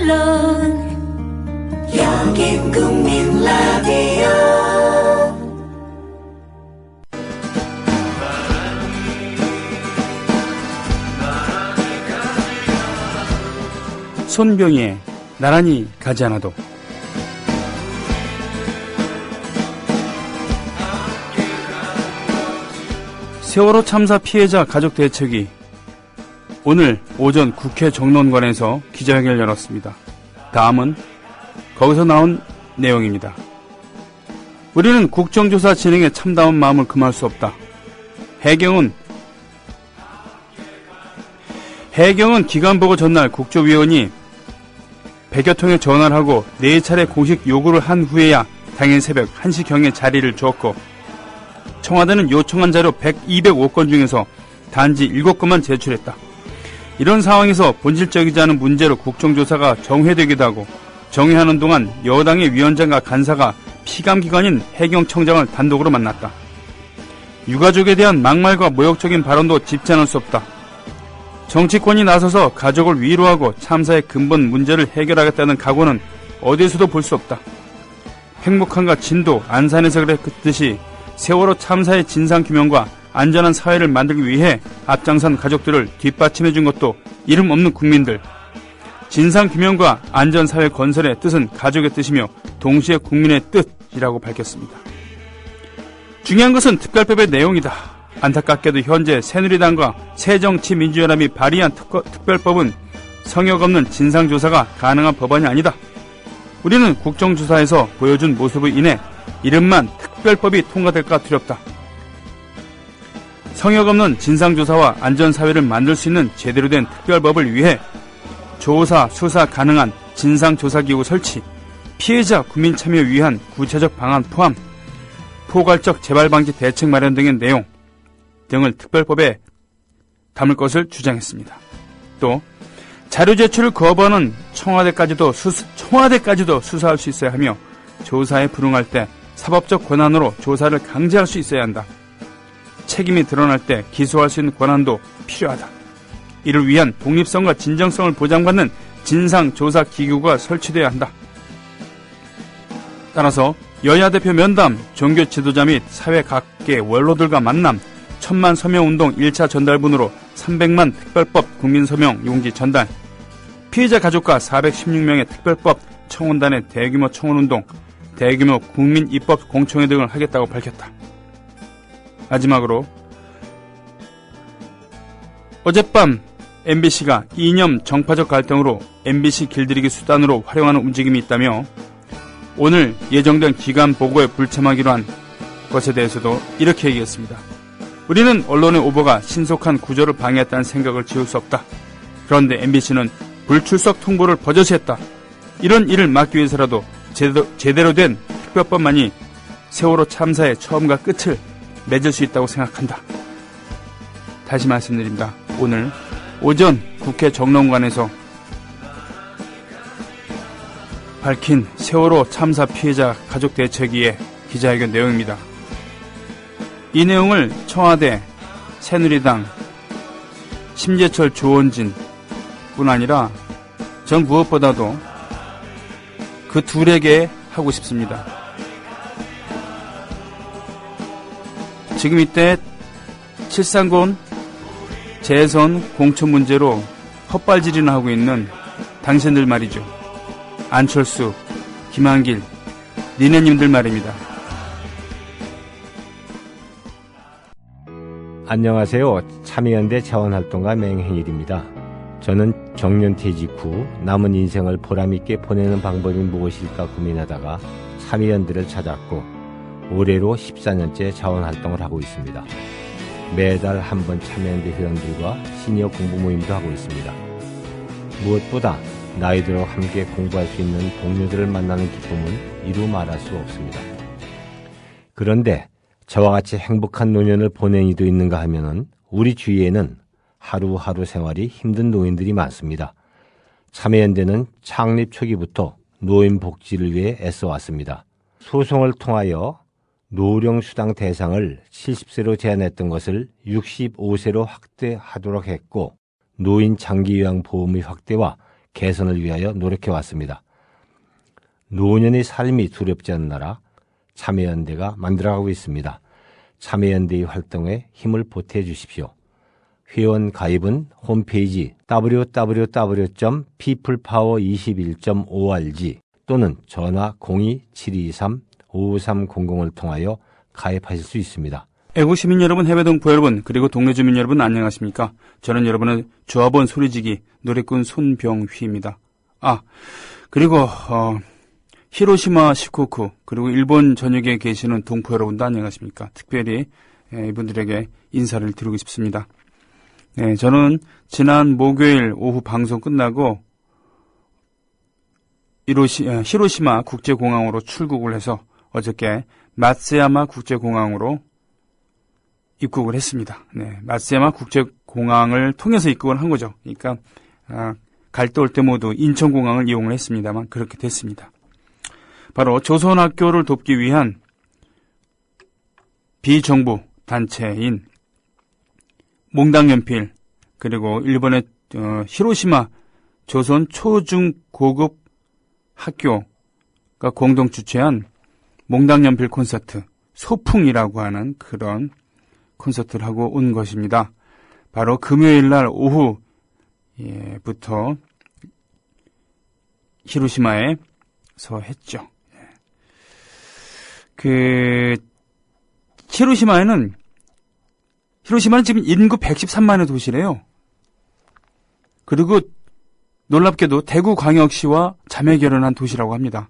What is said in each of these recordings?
물론 여긴 국민 라디오. 손병희의 나란히 가지 않아도. 세월호 참사 피해자 가족 대책위 오늘 오전 국회 정론관에서 기자회견을 열었습니다. 다음은 거기서 나온 내용입니다. 우리는 국정조사 진행에 참다운 마음을 금할 수 없다. 해경은 기간보고 전날 국조위원이 100여 통에 전화를 하고 4차례 공식 요구를 한 후에야 당일 새벽 1시경에 자리를 주었고, 청와대는 요청한 자료 205건 중에서 단지 7건만 제출했다. 이런 상황에서 본질적이지 않은 문제로 국정조사가 정회되기도 하고, 정회하는 동안 여당의 위원장과 간사가 피감기관인 해경청장을 단독으로 만났다. 유가족에 대한 막말과 모욕적인 발언도 짚지 않을 수 없다. 정치권이 나서서 가족을 위로하고 참사의 근본 문제를 해결하겠다는 각오는 어디에서도 볼 수 없다. 행복한가 진도 안산에서 그랬듯이 세월호 참사의 진상규명과 안전한 사회를 만들기 위해 앞장선 가족들을 뒷받침해준 것도 이름 없는 국민들. 진상규명과 안전사회 건설의 뜻은 가족의 뜻이며 동시에 국민의 뜻이라고 밝혔습니다. 중요한 것은 특별법의 내용이다. 안타깝게도 현재 새누리당과 새정치민주연합이 발의한 특별법은 성역 없는 진상조사가 가능한 법안이 아니다. 우리는 국정조사에서 보여준 모습으로 인해 이름만 특별법이 통과될까 두렵다. 성역 없는 진상조사와 안전사회를 만들 수 있는 제대로 된 특별법을 위해 조사, 수사 가능한 진상조사기구 설치, 피해자 국민 참여 위한 구체적 방안 포함, 포괄적 재발방지 대책 마련 등의 내용 등을 특별법에 담을 것을 주장했습니다. 또 자료 제출을 거부하는 청와대까지도 수사할 수 있어야 하며, 조사에 불응할 때 사법적 권한으로 조사를 강제할 수 있어야 한다. 책임이 드러날 때 기소할 수 있는 권한도 필요하다. 이를 위한 독립성과 진정성을 보장받는 진상조사기구가 설치돼야 한다. 따라서 여야 대표 면담, 종교 지도자 및 사회 각계 원로들과 만남, 1000만 서명운동 1차 전달분으로 300만 특별법 국민서명 용지 전달, 피해자 가족과 416명의 특별법 청원단의 대규모 청원운동, 대규모 국민입법 공청회 등을 하겠다고 밝혔다. 마지막으로 어젯밤 MBC가 이념 정파적 갈등으로 MBC 길들이기 수단으로 활용하는 움직임이 있다며 오늘 예정된 기간 보고에 불참하기로 한 것에 대해서도 이렇게 얘기했습니다. 우리는 언론의 오보가 신속한 구조를 방해했다는 생각을 지울 수 없다. 그런데 MBC는 불출석 통보를 버젓이 했다. 이런 일을 막기 위해서라도 제대로 된 특별법만이 세월호 참사의 처음과 끝을 맺을 수 있다고 생각한다. 다시 말씀드립니다. 오늘 오전 국회 정론관에서 밝힌 세월호 참사 피해자 가족 대책위의 기자회견 내용입니다. 이 내용을 청와대, 새누리당, 심재철, 조원진 뿐 아니라 전 무엇보다도 그 둘에게 하고 싶습니다. 지금 이때 730 재선 공천 문제로 헛발질이나 하고 있는 당신들 말이죠. 안철수, 김한길, 니네님들 말입니다. 안녕하세요. 참여연대 자원활동가 맹행일입니다. 저는 정년퇴직 후 남은 인생을 보람있게 보내는 방법이 무엇일까 고민하다가 참여연대를 찾았고 올해로 14년째 자원활동을 하고 있습니다. 매달 한 번 참여연대 회원들과 시니어 공부 모임도 하고 있습니다. 무엇보다 나이 들어 함께 공부할 수 있는 동료들을 만나는 기쁨은 이루 말할 수 없습니다. 그런데 저와 같이 행복한 노년을 보낸 이도 있는가 하면은 우리 주위에는 하루하루 생활이 힘든 노인들이 많습니다. 참여연대는 창립 초기부터 노인 복지를 위해 애써왔습니다. 소송을 통하여 노령수당 대상을 70세로 제한했던 것을 65세로 확대하도록 했고, 노인 장기요양보험의 확대와 개선을 위하여 노력해 왔습니다. 노년의 삶이 두렵지 않는 나라 참여연대가 만들어가고 있습니다. 참여연대의 활동에 힘을 보태 주십시오. 회원 가입은 홈페이지 www.peoplepower21.org 또는 전화 02-723-5300을 통하여 가입하실 수 있습니다. 애국 시민 여러분, 해외 동포 여러분, 그리고 동네 주민 여러분 안녕하십니까? 저는 여러분의 조합원 소리지기 노래꾼 손병휘입니다. 그리고 히로시마 시코쿠 그리고 일본 전역에 계시는 동포 여러분도 안녕하십니까? 특별히 이분들에게 인사를 드리고 싶습니다. 네, 저는 지난 목요일 오후 방송 끝나고 히로시마 국제공항으로 출국을 해서 어저께 마츠야마 국제공항으로 입국을 했습니다. 네, 마츠야마 국제공항을 통해서 입국을 한 거죠. 그러니까 갈 때 올 때 모두 인천공항을 이용을 했습니다만 그렇게 됐습니다. 바로 조선학교를 돕기 위한 비정부 단체인 몽당연필 그리고 일본의 히로시마 조선 초중 고급 학교가 공동 주최한 몽당연필 콘서트 소풍이라고 하는 그런 콘서트를 하고 온 것입니다. 바로 금요일 날 오후부터 히로시마에서 했죠. 히로시마는 지금 인구 113만의 도시래요. 그리고 놀랍게도 대구광역시와 자매 결연한 도시라고 합니다.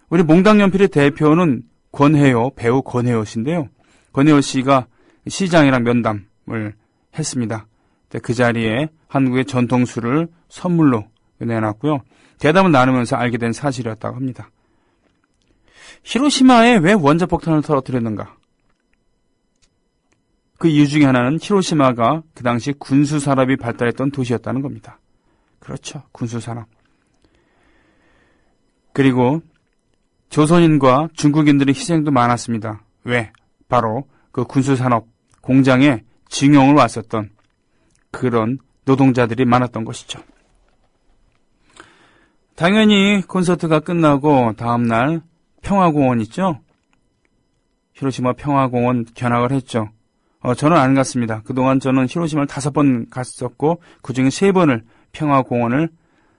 우리 몽당연필의 대표는 배우 권혜요 씨인데요. 권혜요 씨가 시장이랑 면담을 했습니다. 그 자리에 한국의 전통술을 선물로 내놨고요. 대담을 나누면서 알게 된 사실이었다고 합니다. 히로시마에 왜 원자폭탄을 터뜨렸는가? 그 이유 중에 하나는 히로시마가 그 당시 군수산업이 발달했던 도시였다는 겁니다. 그렇죠. 군수산업. 그리고 조선인과 중국인들의 희생도 많았습니다. 왜? 바로 그 군수산업 공장에 징용을 왔었던 그런 노동자들이 많았던 것이죠. 당연히 콘서트가 끝나고 다음날 평화공원 있죠? 히로시마 평화공원 견학을 했죠. 저는 안 갔습니다. 그동안 저는 히로시마를 5번 갔었고 그중에 3번을 평화공원을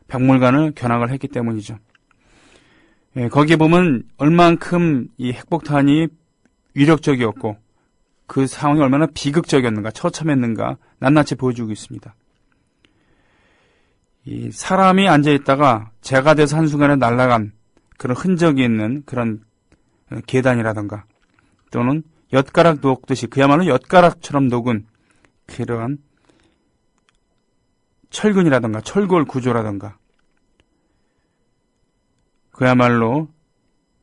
박물관을 견학을 했기 때문이죠. 거기에 보면 얼만큼 이 핵폭탄이 위력적이었고 그 상황이 얼마나 비극적이었는가, 처참했는가 낱낱이 보여주고 있습니다. 이 사람이 앉아있다가 재가 돼서 한순간에 날아간 그런 흔적이 있는 그런 계단이라던가 또는 엿가락 녹듯이 그야말로 엿가락처럼 녹은 그런 철근이라던가 철골 구조라던가 그야말로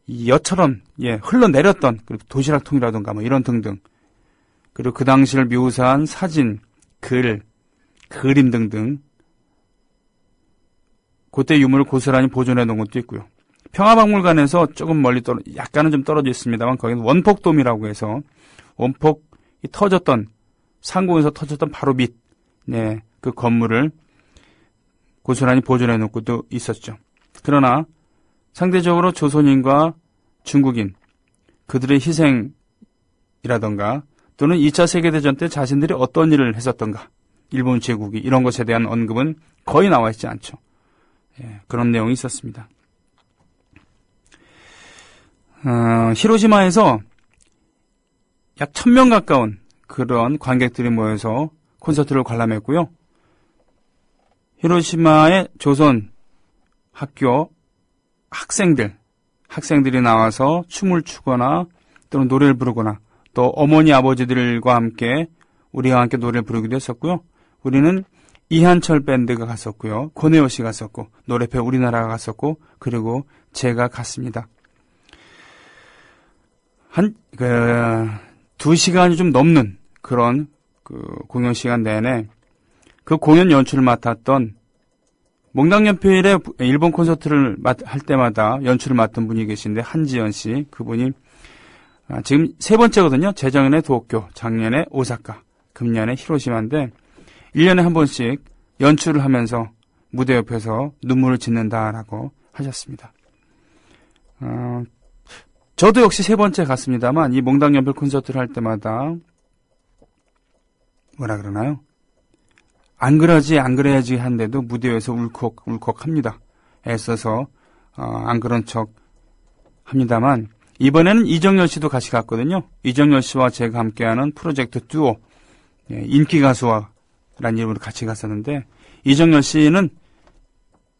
이 엿처럼 흘러내렸던 그리고 도시락통이라던가 이런 등등 그리고 그 당시를 묘사한 사진, 그림 등등 그때 유물을 고스란히 보존해 놓은 것도 있고요. 평화박물관에서 조금 멀리 약간은 좀 떨어져 있습니다만 거기는 원폭돔이라고 해서 원폭이 터졌던 상공에서 터졌던 바로 밑 그 건물을 고스란히 보존해 놓은 것도 있었죠. 그러나 상대적으로 조선인과 중국인 그들의 희생이라던가 또는 2차 세계대전 때 자신들이 어떤 일을 했었던가 일본 제국이 이런 것에 대한 언급은 거의 나와 있지 않죠. 그런 내용이 있었습니다. 히로시마에서 약 1000명 가까운 그런 관객들이 모여서 콘서트를 관람했고요. 히로시마의 조선 학교 학생들이 나와서 춤을 추거나 또는 노래를 부르거나 또 어머니 아버지들과 함께 우리와 함께 노래를 부르기도 했었고요. 우리는 이한철 밴드가 갔었고요. 권혜요 씨 갔었고 노래패 우리나라가 갔었고 그리고 제가 갔습니다. 한 2시간이 좀 넘는 그런 공연 시간 내내 그 공연 연출을 맡았던 몽당연필의 일본 콘서트를 할 때마다 연출을 맡은 분이 계신데 한지연 씨 그분이 지금 3번째거든요. 재작년에 도쿄, 작년에 오사카, 금년에 히로시마인데 1년에 한 번씩 연출을 하면서 무대 옆에서 눈물을 짓는다라고 하셨습니다. 저도 역시 세 번째 갔습니다만 이 몽당연필 콘서트를 할 때마다 뭐라 그러나요? 안 그래야지 한데도 무대 위에서 울컥합니다. 애써서 안 그런 척 합니다만 이번에는 이정열 씨도 같이 갔거든요. 이정열 씨와 제가 함께하는 프로젝트 듀오 인기 가수와라는 이름으로 같이 갔었는데 이정열 씨는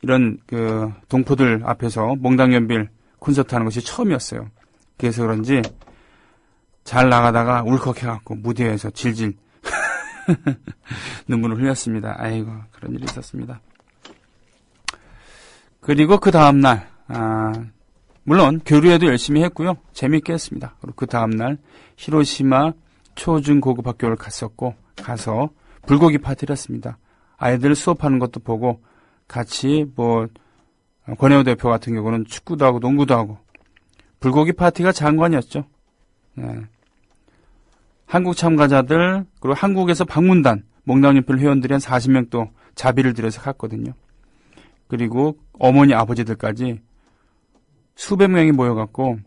이런 그 동포들 앞에서 몽당연필 콘서트 하는 것이 처음이었어요. 그래서 그런지 잘 나가다가 울컥해갖고 무대 위에서 질질 눈물을 흘렸습니다. 아이고 그런 일이 있었습니다. 그리고 그 다음날 물론 교류회도 열심히 했고요. 재미있게 했습니다. 그리고 그 다음날 히로시마 초중고급 학교를 갔었고 가서 불고기 파티를 했습니다. 아이들 수업하는 것도 보고 같이 권혜호 대표 같은 경우는 축구도 하고 농구도 하고 불고기 파티가 장관이었죠. 네. 한국 참가자들 그리고 한국에서 방문단 몽당연필 회원들이 한 40명 또 자비를 들여서 갔거든요. 그리고 어머니 아버지들까지 수백 명이 모여갖고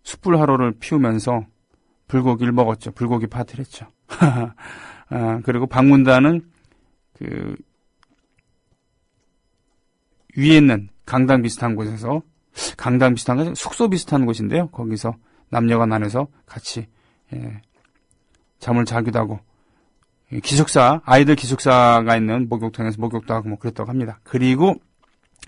숯불 하루를 피우면서 불고기를 먹었죠. 불고기 파티를 했죠. 그리고 방문단은 그 위에 있는 강당 비슷한 곳에서 강당 비슷한 곳 숙소 비슷한 곳인데요. 거기서 남녀가 나눠서 같이 잠을 자기도 하고 기숙사 아이들 기숙사가 있는 목욕탕에서 목욕도 하고 뭐 그랬다고 합니다. 그리고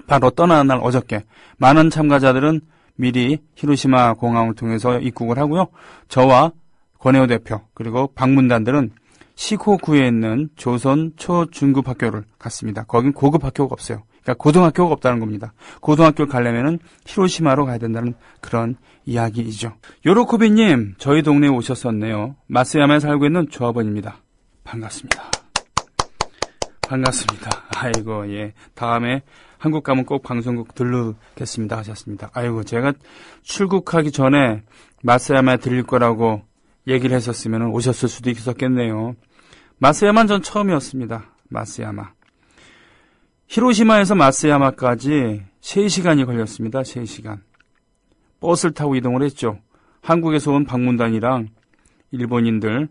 바로 떠나는 날 어저께 많은 참가자들은 미리 히로시마 공항을 통해서 입국을 하고요. 저와 권혜호 대표 그리고 방문단들은 시코구에 있는 조선 초중급 학교를 갔습니다. 거긴 고급 학교가 없어요. 그러니까 고등학교가 없다는 겁니다. 고등학교를 가려면은 히로시마로 가야 된다는 그런 이야기이죠. 요로코비님, 저희 동네에 오셨었네요. 마쓰야마에 살고 있는 조합원입니다. 반갑습니다. 아이고, 예. 다음에 한국 가면 꼭 방송국 들르겠습니다 하셨습니다. 아이고, 제가 출국하기 전에 마쓰야마에 들릴 거라고 얘기를 했었으면 오셨을 수도 있었겠네요. 마쓰야마는 전 처음이었습니다. 마쓰야마. 히로시마에서 마쓰야마까지 3시간이 걸렸습니다. 3시간. 버스를 타고 이동을 했죠. 한국에서 온 방문단이랑 일본인들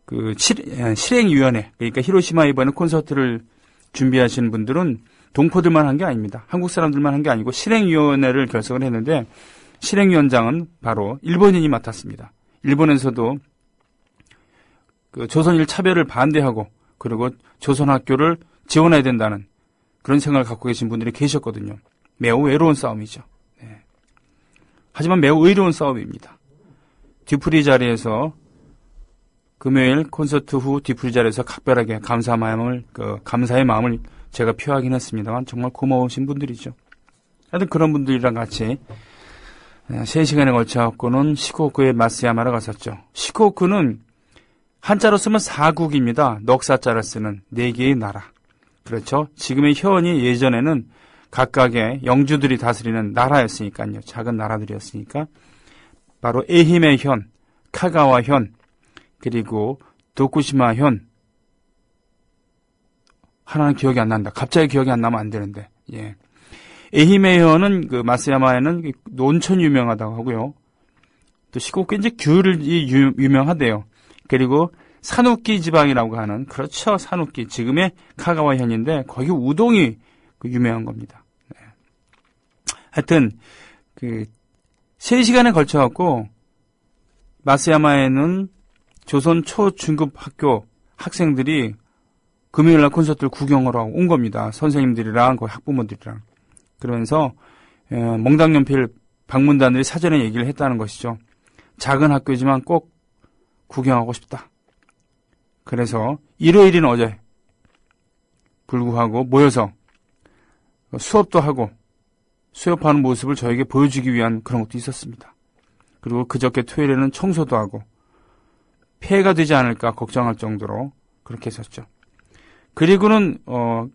그 실행위원회 그러니까 히로시마 이번에 콘서트를 준비하시는 분들은 동포들만 한 게 아닙니다. 한국 사람들만 한 게 아니고 실행위원회를 결성을 했는데 실행위원장은 바로 일본인이 맡았습니다. 일본에서도 그 조선일 차별을 반대하고 그리고 조선학교를 지원해야 된다는 그런 생각을 갖고 계신 분들이 계셨거든요. 매우 외로운 싸움이죠. 네. 하지만 매우 의로운 싸움입니다. 뒤풀이 자리에서 금요일 콘서트 후 뒤풀이 자리에서 각별하게 감사의 마음을 제가 표하긴 했습니다만 정말 고마우신 분들이죠. 하여튼 그런 분들이랑 같이 3시간에 걸쳐갖고는 시코쿠의 마쓰야마를 갔었죠. 시코쿠는 한자로 쓰면 4국입니다. 넉사자를 쓰는 4개의 나라. 그렇죠. 지금의 현이 예전에는 각각의 영주들이 다스리는 나라였으니까요. 작은 나라들이었으니까. 바로 에히메 현, 카가와 현, 그리고 도쿠시마 현. 하나는 기억이 안 난다. 갑자기 기억이 안 나면 안 되는데. 예. 에히메 현은 그 마쓰야마에는 논천이 유명하다고 하고요. 또 시코쿠 이제 귤이 유명하대요. 그리고 산우키 지방이라고 하는 그렇죠. 산우키 지금의 카가와 현인데 거기 우동이 유명한 겁니다. 네. 하여튼 그 3시간에 걸쳐 갖고 마쓰야마에는 조선 초중급 학교 학생들이 금요일날 콘서트를 구경을 하고 온 겁니다. 선생님들이랑 거기 학부모들이랑 그러면서 몽당연필 방문단들이 사전에 얘기를 했다는 것이죠. 작은 학교지만 꼭 구경하고 싶다. 그래서 일요일인 어제 불구하고 모여서 수업도 하고 수업하는 모습을 저에게 보여주기 위한 그런 것도 있었습니다. 그리고 그저께 토요일에는 청소도 하고 폐해가 되지 않을까 걱정할 정도로 그렇게 했었죠. 그리고는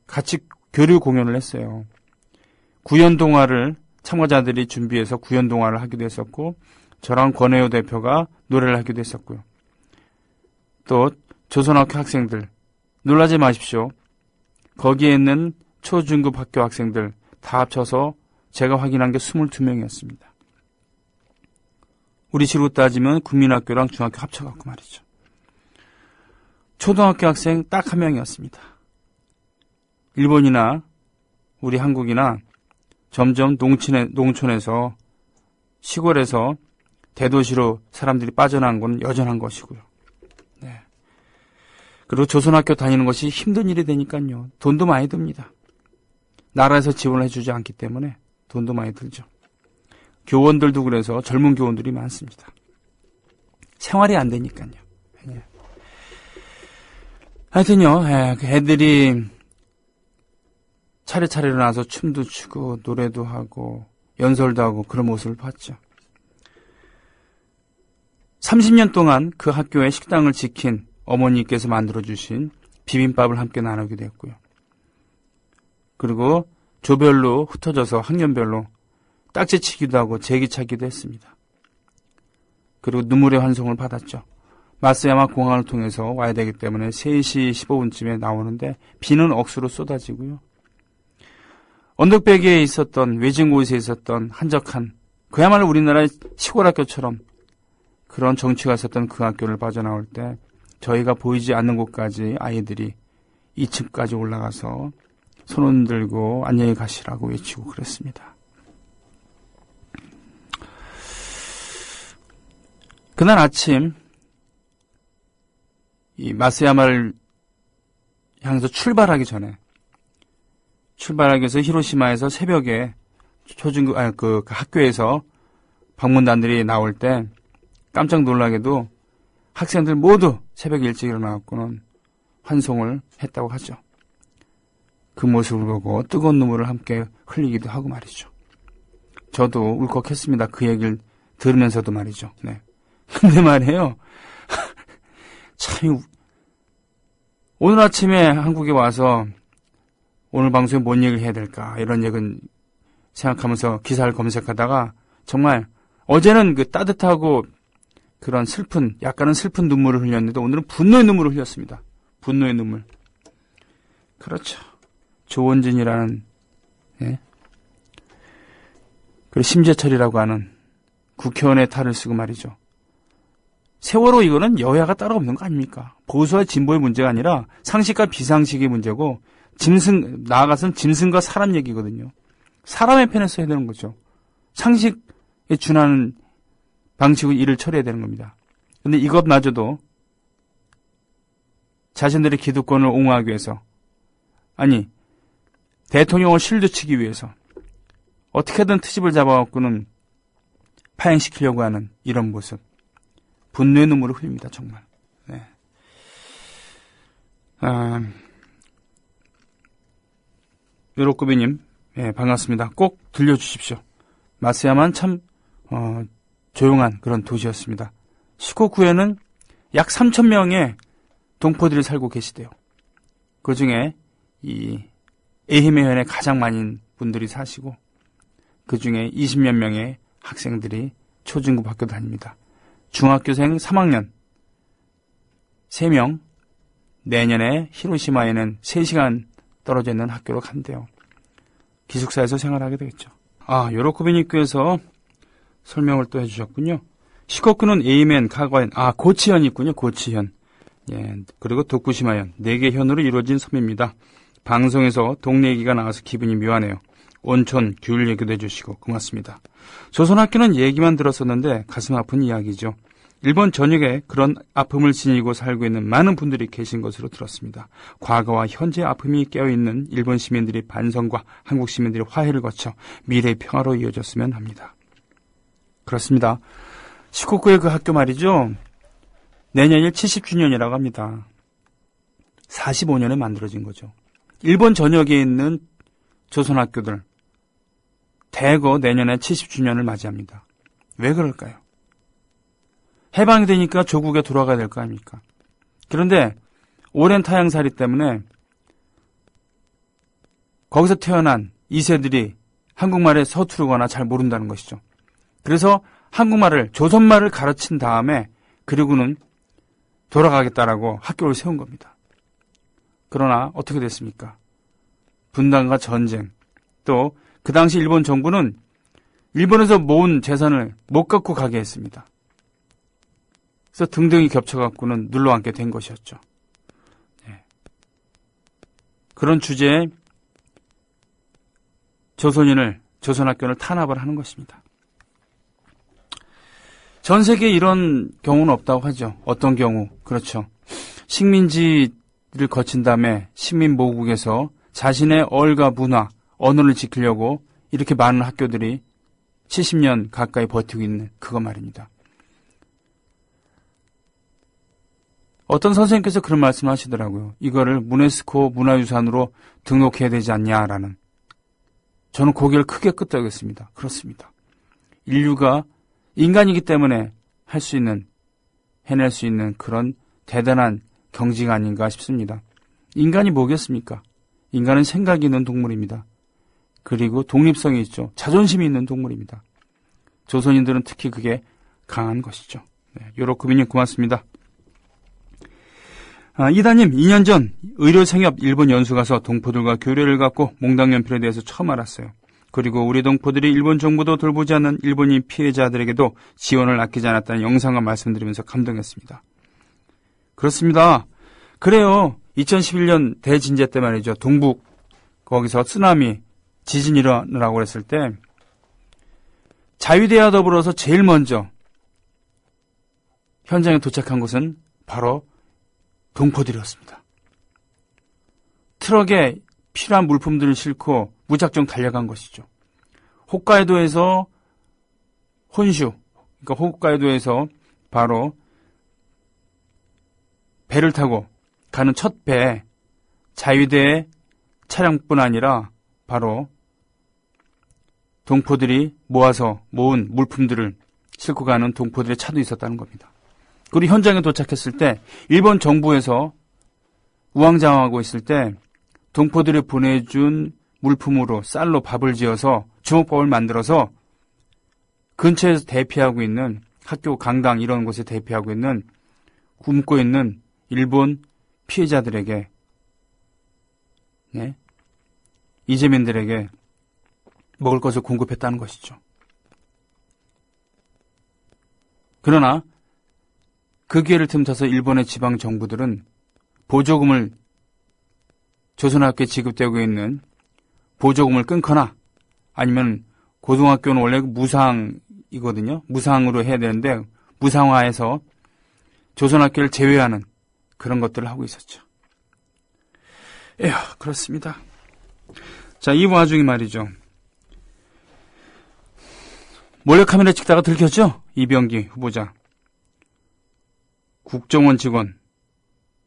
같이 교류 공연을 했어요. 구연동화를 참가자들이 준비해서 구연동화를 하기도 했었고 저랑 권혜호 대표가 노래를 하기도 했었고요. 또 조선학교 학생들 놀라지 마십시오. 거기에 있는 초중급 학교 학생들 다 합쳐서 제가 확인한 게 22명이었습니다. 우리 시로 따지면 국민학교랑 중학교 합쳐갖고 말이죠. 초등학교 학생 딱 한 명이었습니다. 일본이나 우리 한국이나 점점 농촌에서 시골에서 대도시로 사람들이 빠져나간 건 여전한 것이고요. 네. 그리고 조선학교 다니는 것이 힘든 일이 되니까요. 돈도 많이 듭니다. 나라에서 지원을 해주지 않기 때문에 돈도 많이 들죠. 교원들도 그래서 젊은 교원들이 많습니다. 생활이 안 되니까요. 예. 하여튼요, 애들이 차례차례 일어나서 춤도 추고 노래도 하고 연설도 하고 그런 모습을 봤죠. 30년 동안 그 학교의 식당을 지킨 어머니께서 만들어주신 비빔밥을 함께 나누게 됐고요. 그리고 조별로 흩어져서 학년별로 딱지치기도 하고 제기차기도 했습니다. 그리고 눈물의 환송을 받았죠. 마쓰야마 공항을 통해서 와야 되기 때문에 3시 15분쯤에 나오는데 비는 억수로 쏟아지고요. 언덕배기에 있었던 외진 곳에 있었던 한적한 그야말로 우리나라의 시골 학교처럼 그런 정취가 있었던 그 학교를 빠져나올 때 저희가 보이지 않는 곳까지 아이들이 2층까지 올라가서 손 흔들고 안녕히 가시라고 외치고 그랬습니다. 그날 아침 이 마쓰야마를 향해서 출발하기 위해서 히로시마에서 새벽에 그 학교에서 방문단들이 나올 때 깜짝 놀라게도 학생들 모두 새벽 일찍 일어나갖고는 환송을 했다고 하죠. 그 모습을 보고 뜨거운 눈물을 함께 흘리기도 하고 말이죠. 저도 울컥했습니다. 그 얘기를 들으면서도 말이죠. 네. 근데 말이에요. 참 오늘 아침에 한국에 와서 오늘 방송에 뭔 얘기를 해야 될까 이런 얘기를 생각하면서 기사를 검색하다가 정말 어제는 그 따뜻하고 그런 약간은 슬픈 눈물을 흘렸는데 오늘은 분노의 눈물을 흘렸습니다. 분노의 눈물. 그렇죠. 조원진이라는 그리고 심재철이라고 하는 국회의원의 탈을 쓰고 말이죠. 세월호 이거는 여야가 따로 없는 거 아닙니까? 보수와 진보의 문제가 아니라 상식과 비상식의 문제고 나아가서는 짐승과 사람 얘기거든요. 사람의 편에 서야 되는 거죠. 상식에 준하는 방식으로 일을 처리해야 되는 겁니다. 근데 이것마저도 자신들의 기득권을 옹호하기 위해서 대통령을 실드치기 위해서 어떻게든 트집을 잡아갖고는 파행시키려고 하는 이런 모습. 분노의 눈물을 흘립니다. 정말. 네. 요로꾸비님 반갑습니다. 꼭 들려주십시오. 마쓰야마는 참 조용한 그런 도시였습니다. 시코쿠에는 약 3,000명의 동포들이 살고 계시대요. 그중에 이 에히메현에 가장 많은 분들이 사시고 그중에 20몇 명의 학생들이 초중급 학교 다닙니다. 중학교생 3학년 3명 내년에 히로시마에는 3시간 떨어져 있는 학교로 간대요. 기숙사에서 생활하게 되겠죠. 요로코비님께서 설명을 또 해주셨군요. 시코쿠는 에이멘, 카가엔, 고치현이 있군요. 고치현. 예, 그리고 도쿠시마현 4개 현으로 이루어진 섬입니다. 방송에서 동네 얘기가 나와서 기분이 묘하네요. 온천, 귤 얘기도 해주시고 고맙습니다. 조선학교는 얘기만 들었었는데 가슴 아픈 이야기죠. 일본 전역에 그런 아픔을 지니고 살고 있는 많은 분들이 계신 것으로 들었습니다. 과거와 현재 아픔이 깨어있는 일본 시민들의 반성과 한국 시민들의 화해를 거쳐 미래의 평화로 이어졌으면 합니다. 그렇습니다. 시코쿠의 그 학교 말이죠. 내년이 70주년이라고 합니다. 45년에 만들어진 거죠. 일본 전역에 있는 조선학교들 대거 내년에 70주년을 맞이합니다. 왜 그럴까요? 해방이 되니까 조국에 돌아가야 될 거 아닙니까? 그런데 오랜 타향살이 때문에 거기서 태어난 2세들이 한국말에 서투르거나 잘 모른다는 것이죠. 그래서 한국말을, 조선말을 가르친 다음에 그리고는 돌아가겠다라고 학교를 세운 겁니다. 그러나 어떻게 됐습니까? 분단과 전쟁, 또 그 당시 일본 정부는 일본에서 모은 재산을 못 갖고 가게 했습니다. 그래서 등등이 겹쳐갖고는 눌러앉게 된 것이었죠. 네. 그런 주제에 조선학교를 탄압을 하는 것입니다. 전 세계에 이런 경우는 없다고 하죠. 어떤 경우? 그렇죠. 식민지를 거친 다음에 식민모국에서 자신의 얼과 문화, 언어를 지키려고 이렇게 많은 학교들이 70년 가까이 버티고 있는 그거 말입니다. 어떤 선생님께서 그런 말씀을 하시더라고요. 이거를 유네스코 문화유산으로 등록해야 되지 않냐라는. 저는 고개를 크게 끄덕였습니다. 그렇습니다. 인류가 인간이기 때문에 할 수 있는, 해낼 수 있는 그런 대단한 경지가 아닌가 싶습니다. 인간이 뭐겠습니까? 인간은 생각이 있는 동물입니다. 그리고 독립성이 있죠. 자존심이 있는 동물입니다. 조선인들은 특히 그게 강한 것이죠. 네, 요로쿠미님 고맙습니다. 이다님, 2년 전 의료생협 일본 연수 가서 동포들과 교류를 갖고 몽당연필에 대해서 처음 알았어요. 그리고 우리 동포들이 일본 정부도 돌보지 않는 일본인 피해자들에게도 지원을 아끼지 않았다는 영상과 말씀드리면서 감동했습니다. 그렇습니다. 그래요. 2011년 대진재 때 말이죠. 동북 거기서 쓰나미 지진이 일어나라고 그랬을 때 자위대와 더불어서 제일 먼저 현장에 도착한 곳은 바로 동포들이었습니다. 트럭에 필요한 물품들을 싣고 무작정 달려간 것이죠. 홋카이도에서 혼슈, 그러니까 홋카이도에서 바로 배를 타고 가는 첫 배에 자위대의 차량뿐 아니라 바로 동포들이 모아서 모은 물품들을 싣고 가는 동포들의 차도 있었다는 겁니다. 그리고 현장에 도착했을 때 일본 정부에서 우왕좌왕하고 있을 때 동포들이 보내준 물품으로 쌀로 밥을 지어서 주먹밥을 만들어서 근처에서 대피하고 있는 학교 강당 이런 곳에 대피하고 있는 굶고 있는 일본 피해자들에게 네? 이재민들에게 먹을 것을 공급했다는 것이죠. 그러나 그 기회를 틈타서 일본의 지방 정부들은 보조금을 조선학교에 지급되고 있는 보조금을 끊거나 아니면 고등학교는 원래 무상이거든요. 무상으로 해야 되는데 무상화해서 조선학교를 제외하는 그런 것들을 하고 있었죠. 에휴, 그렇습니다. 자, 이 와중에 말이죠. 몰래카메라 찍다가 들켰죠? 이병기 후보자. 국정원 직원.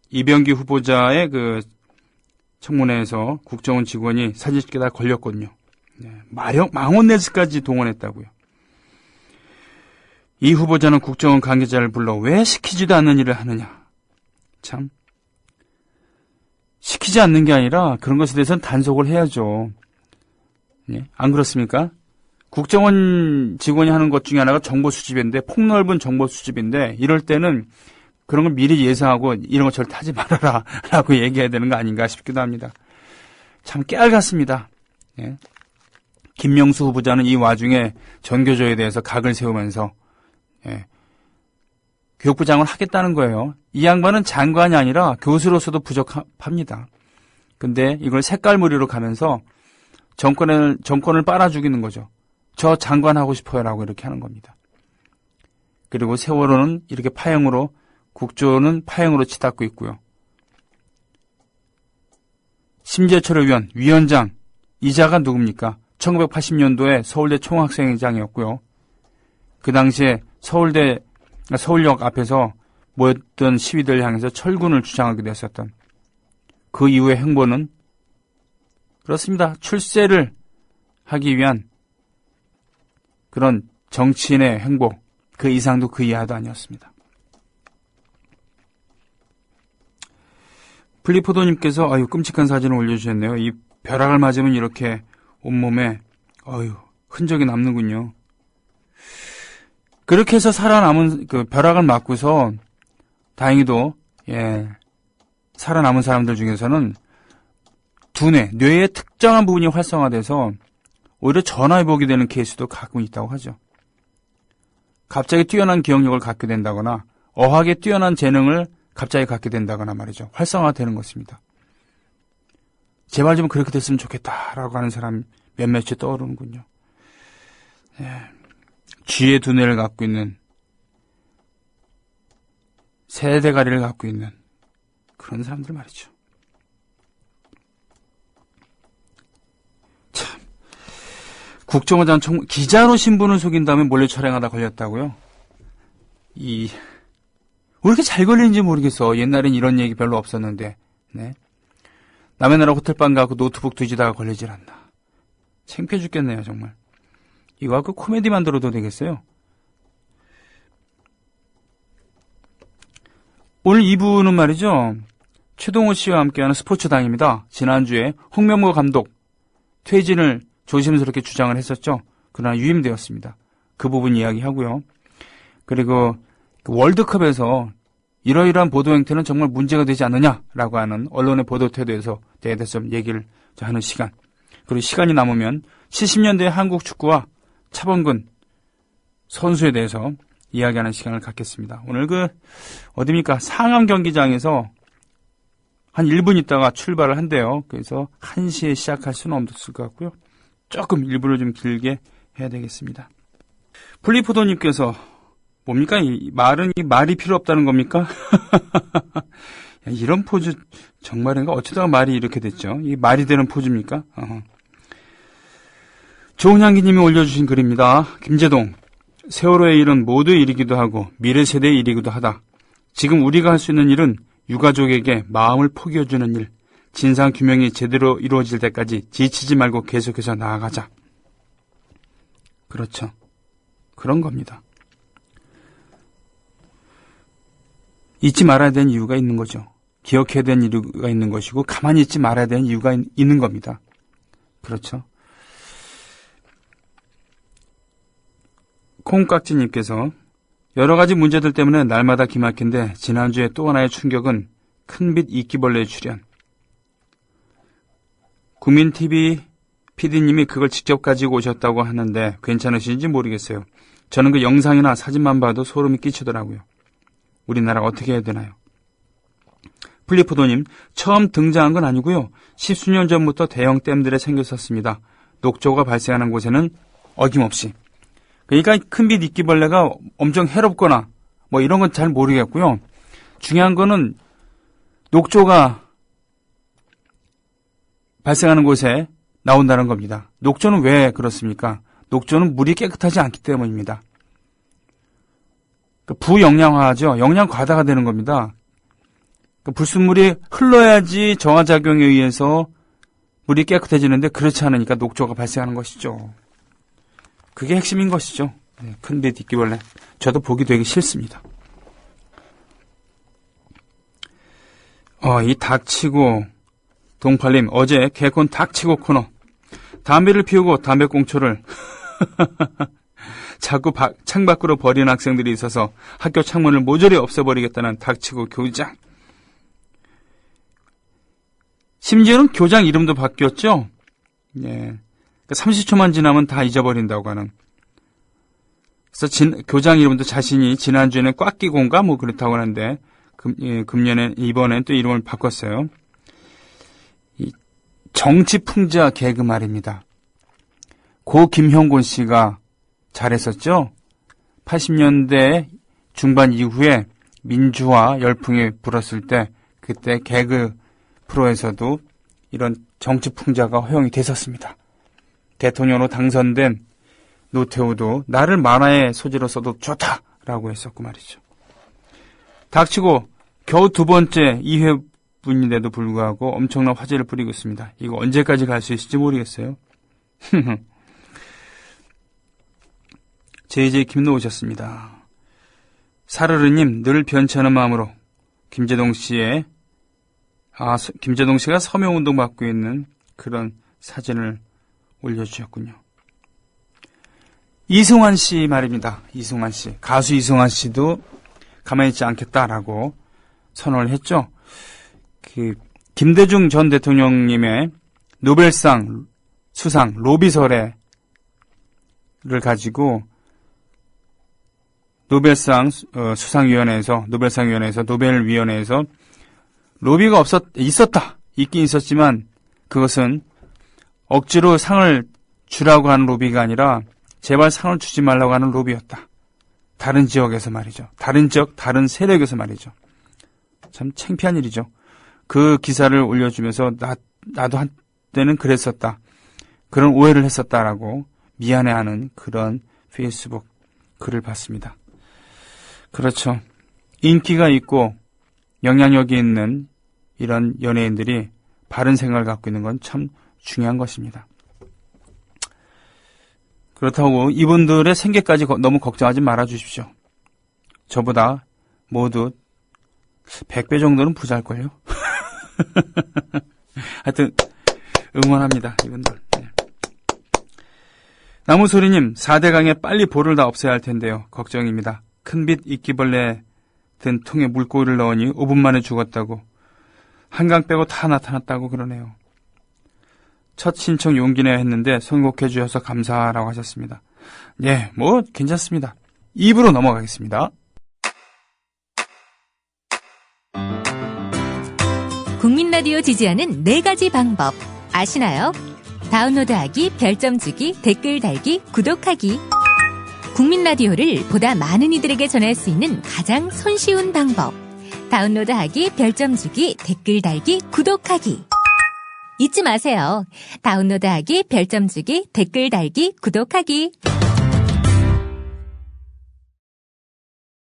이병기 후보자의 그 청문회에서 국정원 직원이 사진 찍다가 걸렸거든요. 네, 망원네즈까지 동원했다고요. 이 후보자는 국정원 관계자를 불러 왜 시키지도 않는 일을 하느냐. 참. 시키지 않는 게 아니라 그런 것에 대해서는 단속을 해야죠. 네, 안 그렇습니까? 국정원 직원이 하는 것 중에 하나가 정보 수집인데, 폭넓은 정보 수집인데, 이럴 때는 그런 걸 미리 예상하고 이런 거 절대 하지 말아라 라고 얘기해야 되는 거 아닌가 싶기도 합니다. 참 깨알 같습니다. 네. 김명수 후보자는 이 와중에 전교조에 대해서 각을 세우면서 교육부 장관을 하겠다는 거예요. 이 양반은 장관이 아니라 교수로서도 부족합니다. 근데 이걸 색깔무리로 가면서 정권을 빨아 죽이는 거죠. 저 장관 하고 싶어요라고 이렇게 하는 겁니다. 그리고 세월호는 이렇게 파행으로, 국조는 파행으로 치닫고 있고요. 심재철 의원, 위원장, 이자가 누굽니까? 1980년도에 서울대 총학생회장이었고요. 그 당시에 서울역 앞에서 모였던 시위들 향해서 철군을 주장하게 됐었던 그 이후의 행보는 그렇습니다. 출세를 하기 위한 그런 정치인의 행보, 그 이상도 그 이하도 아니었습니다. 플리포도님께서 끔찍한 사진을 올려주셨네요. 이 벼락을 맞으면 이렇게 온몸에 흔적이 남는군요. 그렇게 해서 살아남은 그 벼락을 맞고서 다행히도 살아남은 사람들 중에서는 두뇌, 뇌의 특정한 부분이 활성화돼서 오히려 전화위복이 되는 케이스도 가끔 있다고 하죠. 갑자기 뛰어난 기억력을 갖게 된다거나 어학에 뛰어난 재능을 갑자기 갖게 된다거나 말이죠. 활성화되는 것입니다. 제발 좀 그렇게 됐으면 좋겠다라고 하는 사람 몇몇이 떠오르는군요. 쥐의 두뇌를 갖고 있는, 세대가리를 갖고 있는 그런 사람들 말이죠. 참, 국정원장 기자로 신분을 속인 다음에 몰래 촬영하다 걸렸다고요? 왜 이렇게 잘 걸리는지 모르겠어. 옛날엔 이런 얘기 별로 없었는데. 네. 남의 나라 호텔방 가고 노트북 뒤지다가 걸리질 않나. 창피해 죽겠네요, 정말. 이거 갖고 코미디 만들어도 되겠어요. 오늘 2부는 말이죠. 최동호 씨와 함께하는 스포츠당입니다. 지난주에 홍명보 감독 퇴진을 조심스럽게 주장을 했었죠. 그러나 유임되었습니다. 그 부분 이야기하고요. 그리고 월드컵에서 이러이러한 보도 행태는 정말 문제가 되지 않느냐라고 하는 언론의 보도 태도에서 대해서 좀 얘기를 하는 시간. 그리고 시간이 남으면 70년대 한국 축구와 차범근 선수에 대해서 이야기하는 시간을 갖겠습니다. 오늘 어디입니까? 상암 경기장에서 한 1분 있다가 출발을 한대요. 그래서 1시에 시작할 수는 없을 것 같고요. 조금 일부를 좀 길게 해야 되겠습니다. 플리포도님께서 뭡니까? 말이 필요 없다는 겁니까? 이런 포즈 정말인가? 어쩌다가 말이 이렇게 됐죠? 이 말이 되는 포즈입니까? 조은향기님이 올려주신 글입니다. 김재동, 세월호의 일은 모두의 일이기도 하고 미래 세대의 일이기도 하다. 지금 우리가 할 수 있는 일은 유가족에게 마음을 포기해주는 일, 진상규명이 제대로 이루어질 때까지 지치지 말고 계속해서 나아가자. 그렇죠. 그런 겁니다. 잊지 말아야 되는 이유가 있는 거죠. 기억해야 되는 이유가 있는 것이고 가만히 있지 말아야 되는 이유가 있는 겁니다. 그렇죠. 콩깍지님께서 여러 가지 문제들 때문에 날마다 기막힌데 지난주에 또 하나의 충격은 큰빛 이끼벌레의 출현. 국민TV PD님이 그걸 직접 가지고 오셨다고 하는데 괜찮으신지 모르겠어요. 저는 그 영상이나 사진만 봐도 소름이 끼치더라고요. 우리나라 어떻게 해야 되나요? 플리포도님, 처음 등장한 건 아니고요. 10수년 전부터 대형 댐들에 생겼었습니다. 녹조가 발생하는 곳에는 어김없이. 그러니까 큰빛 이끼벌레가 엄청 해롭거나 뭐 이런 건 잘 모르겠고요. 중요한 거는 녹조가 발생하는 곳에 나온다는 겁니다. 녹조는 왜 그렇습니까? 녹조는 물이 깨끗하지 않기 때문입니다. 부영양화죠. 영양 과다가 되는 겁니다. 불순물이 흘러야지 정화작용에 의해서 물이 깨끗해지는데 그렇지 않으니까 녹조가 발생하는 것이죠. 그게 핵심인 것이죠. 네, 큰빛 이끼벌레. 저도 보기 되게 싫습니다. 이 닥치고 동팔님, 어제 개콘 닥치고 코너. 담배를 피우고 담배꽁초를 자꾸 창밖으로 버리는 학생들이 있어서 학교 창문을 모조리 없애버리겠다는 닥치고 교장. 심지어는 교장 이름도 바뀌었죠. 예. 30초만 지나면 다 잊어버린다고 하는. 그래서 교장 이름도 자신이 지난주에는 꽉끼고인가 뭐 그렇다고 하는데 이번엔 또 이름을 바꿨어요. 정치풍자 개그 말입니다. 고 김형곤 씨가 잘했었죠. 80년대 중반 이후에 민주화 열풍이 불었을 때 그때 개그 프로에서도 이런 정치풍자가 허용이 됐었습니다. 대통령으로 당선된 노태우도 나를 만화의 소재로 써도 좋다라고 했었고 말이죠. 닥치고 겨우 두 번째 2회분인데도 불구하고 엄청난 화제를 뿌리고 있습니다. 이거 언제까지 갈 수 있을지 모르겠어요. JJ 김노 오셨습니다. 사르르님 늘 변치 않은 마음으로 김재동 씨가 서명운동 받고 있는 그런 사진을 올려주셨군요. 이승환 씨 말입니다. 이승환 씨. 가수 이승환 씨도 가만히 있지 않겠다라고 선언을 했죠. 김대중 전 대통령님의 노벨상 수상 로비설례를 가지고 노벨상 수상위원회에서 노벨위원회에서 로비가 있긴 있었지만 그것은 억지로 상을 주라고 하는 로비가 아니라 제발 상을 주지 말라고 하는 로비였다. 다른 지역에서 말이죠. 다른 지역, 다른 세력에서 말이죠. 참 창피한 일이죠. 그 기사를 올려주면서 나도 한때는 그랬었다. 그런 오해를 했었다라고 미안해하는 그런 페이스북 글을 봤습니다. 그렇죠. 인기가 있고 영향력이 있는 이런 연예인들이 바른 생각을 갖고 있는 건 참 중요한 것입니다. 그렇다고 이분들의 생계까지 너무 걱정하지 말아 주십시오. 저보다 모두 100배 정도는 부자일걸요. 하여튼 응원합니다. 이분들. 네. 나무소리님, 4대강에 빨리 볼을 다 없애야 할 텐데요. 걱정입니다. 큰빛 이끼벌레 든 통에 물고기를 넣으니 5분 만에 죽었다고. 한강 빼고 다 나타났다고 그러네요. 첫 신청 용기 내야 했는데 선곡해 주셔서 감사라고 하셨습니다. 예, 괜찮습니다. 2부로 넘어가겠습니다. 국민라디오 지지하는 4가지 방법 아시나요? 다운로드하기, 별점 주기, 댓글 달기, 구독하기. 국민라디오를 보다 많은 이들에게 전할 수 있는 가장 손쉬운 방법. 다운로드하기, 별점 주기, 댓글 달기, 구독하기. 잊지 마세요. 다운로드하기, 별점 주기, 댓글 달기, 구독하기.